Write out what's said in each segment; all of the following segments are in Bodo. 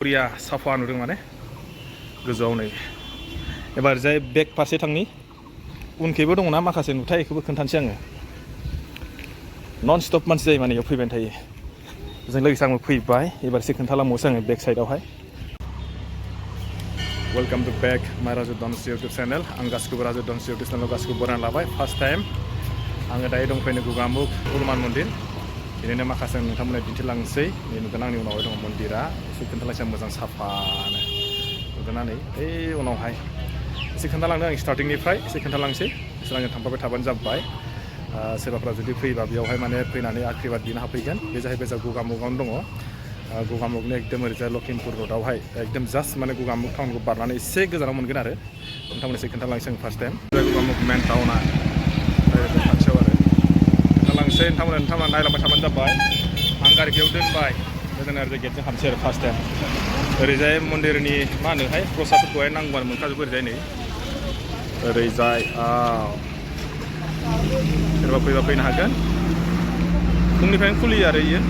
बरिया साफा नुदों माने गोजौआव नै एबार जाय बेक फारसे थांनि उनखैबो दङ ना माखासे नुथाय बेखौबो खोन्थानोसै आङो नन स्टप मानसि जायो माने बेयाव फैबाय थायो जों लोगोसे आंबो फैबाय एबार एसे खोन्थालांबावसै आङो बेक साइडआवहाय वेलकाम टु बेक माय राजु डन्स इउटुब चेनेल आं गासिखौबो राजु डन्स इउटुब चेनेलाव गासिखौबो बरायना लाबाय फार्स्ट टाइम आङो दायो दंफैनो गुगामुख हनुमान मन्दिर बिदिनो माखासे नोंथांमोननो दिन्थिलांसै नुगोन आंनि उनावहाय दङ मन्दिरा एसे खोन्थालांसै मोजां साफानो नुगोना नै ओइ उनावहाय एसे खोन्थालांदों आं स्टार्टिंनिफ्राय एसे खोन्थालांसै बिसोर आङो थांफाबाय थाबानो जाबाय सोरबाफ्रा जुदि फैबा बेयावहाय माने फैनानै आशीर्बाद बिनो हाफैगोन बे जाहैबाय जों गुगामुखआवनो दङ गुगामुखनि एकदम ओरैजाय लखिमपुर रडआवहाय एकदम जास्ट माने गुगामुख टाउनखौ बारनानै एसे गोजानाव मोनगोन आरो नोंथांमोन एसे खोन्थालांसै आं फार्स्ट टाइम गुगामुख मेन टाउना खाथियाव आरो खोन्थालांसै नोंथांमोना नायलांबाय थाबानो जाबाय आं गारि बेयाव दोनबाय जों ओरैजाय गेटजों हाबसै आरो फार्स्ट टाइम ओरैजाय मन्दिरनि मा होनोहाय प्रसादफोरखौहाय नांगौबानो मोनखाजोबो ओरैजाय नै ओरैजाय सोरबा फैबा फैनो हागोन फुंनिफ्रायनो खुलियो आरो इयो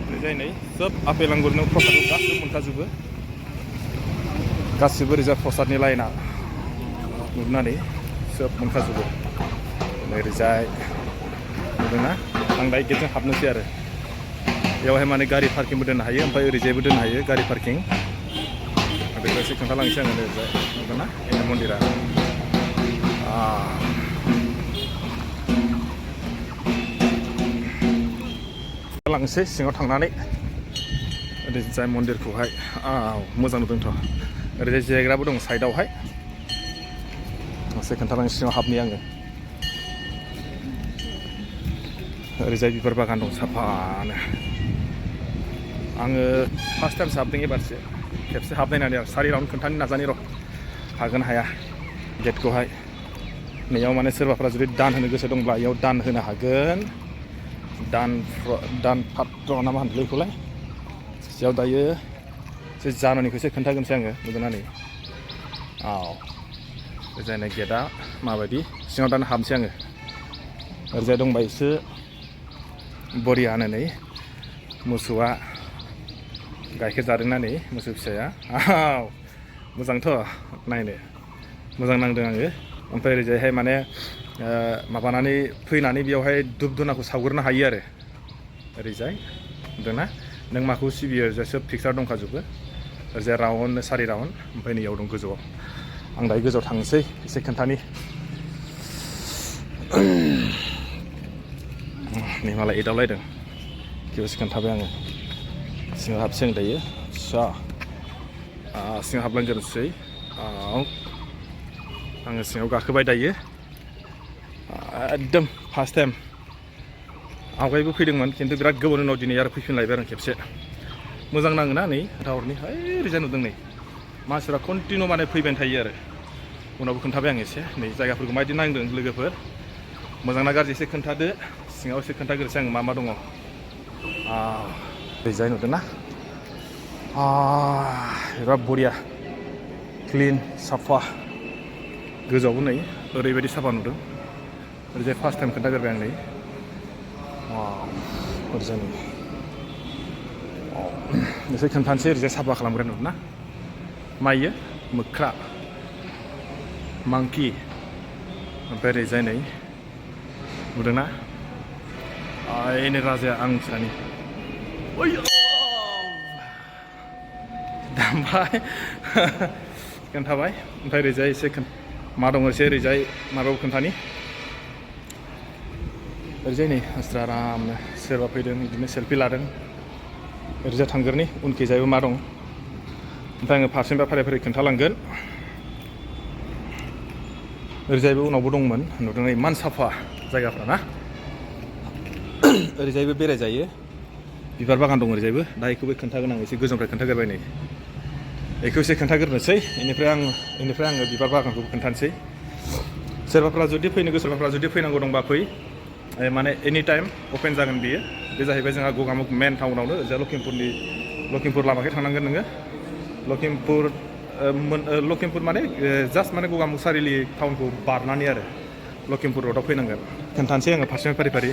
ओरैजाय नै सोब आपेल आंगुरनो प्रसादखौ गासिबो मोनखाजोबो गासिबो ओरैजाय प्रसादनि लाइना नुनानै सोब मोनखाजोबो ओरैजाय नुदोंना आं दायो गेटजों हाबनोसै आरो बेवहाय माने गारि पार्किंबो दोननो हायो ओमफ्राय ओरैजायबो दोननो हायो गारि पार्किं बेखौ एसे खोन्थालांसै आङो ओरैजाय नुदोंना बेनो मन्दिरा लांसै सिङाव थांनानै ओरैजाय मन्दिरखौहाय मोजां नुदोंथ' ओरैजाय जिरायग्राबो दं साइडआवहाय एसे खोन्थालांसै सिङाव हाबनि आङो ओरैजाय बिबार बागान दं साफानो आङो फार्स्ट टाइमसो हाबदों एबारसो खेबसे हाबनायनानै आरो सारि राउन्ड खोन्थानो नाजानि र' हागोन हाया गेटखौहाय नैयाव माने सोरबाफ्रा जुदि दान होनो गोसो दंब्ला इयाव दान होनो हागोन दान पात्र ना मा होनदोंलै बेखौलाय बेयाव दायो एसे जानुवारिखौसो खोन्थागोनसै आङो नुगोनना ओरैजाय गेटआ माबायदि सिङाव दानो हाबनोसै आङो ओरैजाय दंबा एसे बरियानो नै मोसौआ गाइखेर जादोंना नै मोसौ फिसाया मोजांथ' नायनो मोजां नांदों आङो ओमफ्राय ओरैजायहाय माने माबानानै फैनानै बेयावहाय धुप धुनाखौ सावग्रोनो हायो आरो ओरैजाय नुदोंना नों माखौ सिबियो ओरैजाय सोब पिक्सार दंखाजोबो ओरैजाय राउन्ड सारि राउन्ड ओमफ्राय नैयाव दं गोजौआव आं दायो गोजौआव थांनोसै एसे खोन्थानि नै मालाय एदावलायदों बेखौसो खोन्थाबाय आङो सिङाव हाबसै आं दायो आदसा सिङाव हाबलांग्रोनोसै आङो सिङाव गाखोबाय दायो एकदम फार्स्ट टाइम आवगायबो फैदोंमोन खिन्थु बिराद गोबावनि उनाव दिनै आरो फैफिनलायबाय आरो खेबसे मोजां नाङोना नै टावारनि ओरैजाय नुदों नै मानसिफ्रा कन्टिनिउ माने फैबाय थायो आरो उनावबो खोन्थाबाय आं एसे नै जायगाफोरखौ माबायदि नांदों लोगोफोर मोजां ना गाज्रि एसे खोन्थादो सिङाव एसे खोन्थाग्रोसै आङो मा मा दङ ओरैजाय नुदों ना बिराद बरिया क्लिन साफा गोजौआवबो नै ओरैबायदि साफा नुदों ओरैजाय फार्स्ट टाइम खोन्थाग्रोबाय आं नै ओरैजाय नै एसे खोन्थानोसै ओरैजाय साफा खालामग्रा नुदों ना माइयो मोख्रा मांकि ओमफ्राय ओरैजाय नै नुदोंना नै राजाया आं मिथिनानै दामबाय खोन्थाबाय ओमफ्राय ओरैजाय एसे मा दङ एसे ओरैजाय माबायाव खोन्थानि ओरैजाय नै मानसिफ्रा आरामनो सोरबा फैदों बिदिनो सेल्फि लादों ओरैजाय थांगोरनि उनखैजायबो मा दं ओमफ्राय आङो फारसेनिफ्राय फारि फारि खोन्थालांगोन ओरैजायबो उनावबो दंमोन नुदों इमान साफा जायगाफ्रा ना ओरैजायबो बेरायजायो बिबार बागान दं ओरैजायबो दा बेखौबो खोन्थागोन आं एसे गोजौनिफ्राय खोन्थाग्रोबाय नै बेखौ एसे खोन्थाग्रोनोसै बेनिफ्राय आङो बिबार बागानखौबो खोन्थानोसै सोरबाफ्रा जुदि फैनो गोसोफ्रा जुदि फैनांगौ दंबा फै माने एनि टाइम अपेन जागोन बियो बे जाहैबाय जोंहा गगामुख मेन टाउनावनो ओरैजाय लखिमपुर लामाखै थांनांगोन नोङो लखिमपुर माने जास्ट माने गगामुख सारिआलि टाउनखौ बारनानै आरो लखिमपुर रडआव फैनांगोन खोन्थानोसै आङो फारसेनिफ्राय फारि फारि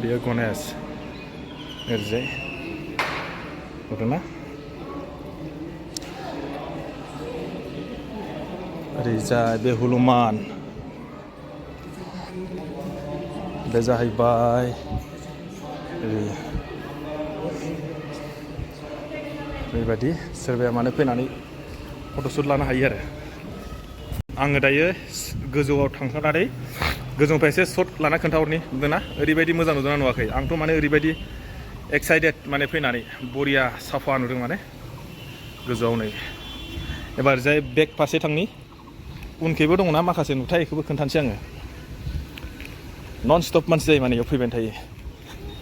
बेयो गणेश ओरैजाय नुदोंना ओरैजाय बे हुलुमान बे जाहैबाय बेबायदि सोरबाया माने फैनानै फट'शुट लानो हायो आरो आङो दायो गोजौआव थांखांनानै गोजौनिफ्राय एसे शट लाना खोन्थाहरनि नुदोंना ओरैबायदि मोजां नुदोंना नुवाखै आंथ' माने ओरैबायदि एक्साइटेड माने फैनानै बरिया साफा नुदों माने गोजौआव नै एबार जाय बेक फारसे थांनि उनखैबो दङना माखासे नुथाय बेखौबो खोन्थानोसै आङो नन स्टप मानसि जायो माने बेयाव फैबाय थायो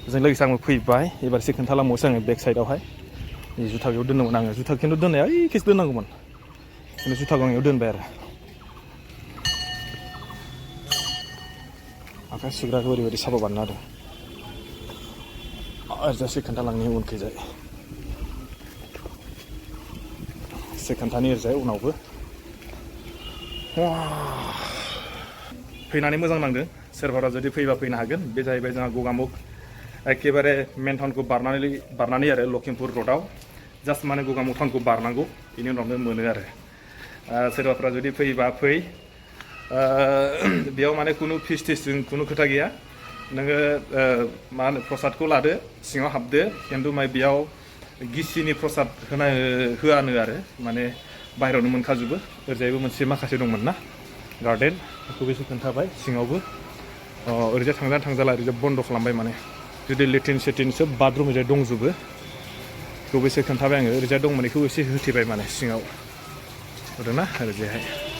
जों लोगोसे आंबो फैबाय एबार एसे खोन्थालांबावसै आङो बेक साइडआवहाय जुथा बेयाव दोनदोंमोन आङो जुथा खिन्थु दोननाया ओइखेसो दोननांगौमोन खिन्थु जुथाखौ आं बेयाव दोनबाय आरो आखाइ सुग्राखौ ओरैबायदि साफा बानायना होदों ओरैजासे खोन्थालांनि उनखैजाय एसे खोन्थानि ओरैजाय उनावबो फैनानै मोजां नांदों सोरबारा जुदि फैबा फैनो हागोन बे जाहैबाय जोंहा गगामुख एखेबारे मेन टाउनखौ बारनानै आरो लखिमपुर र'डआव जास्ट माने गगामुख टाउनखौ बारनांगौ बेनि उनावनो मोनो आरो सोरबाफ्रा जुदि फैबा फै बेयाव माने खुनु फिस टिसजों खुनु खोथा गैया नोङो मा होनो प्रसादखौ लादो सिङाव हाबदो खिन्थु बेयाव गिसिनि प्रसाद होआनो आरो माने बाहेरायावनो मोनखाजोबो ओरैजायबो मोनसे माखासे दंमोन ना गार्डेन बेखौबो एसे खोन्थाबाय सिङावबो ओरैजाय थांजाला ओरैजाय बन्द' खालामबाय माने जुदि लेट्रिन सेट्रिन सोब बाथरुम ओरैजाय दंजोबो बेखौबो एसे खोन्थाबाय आङो ओरैजाय दंमोन बेखौ एसे होथेबाय माने सिङाव नुदोंना ओरैजायहाय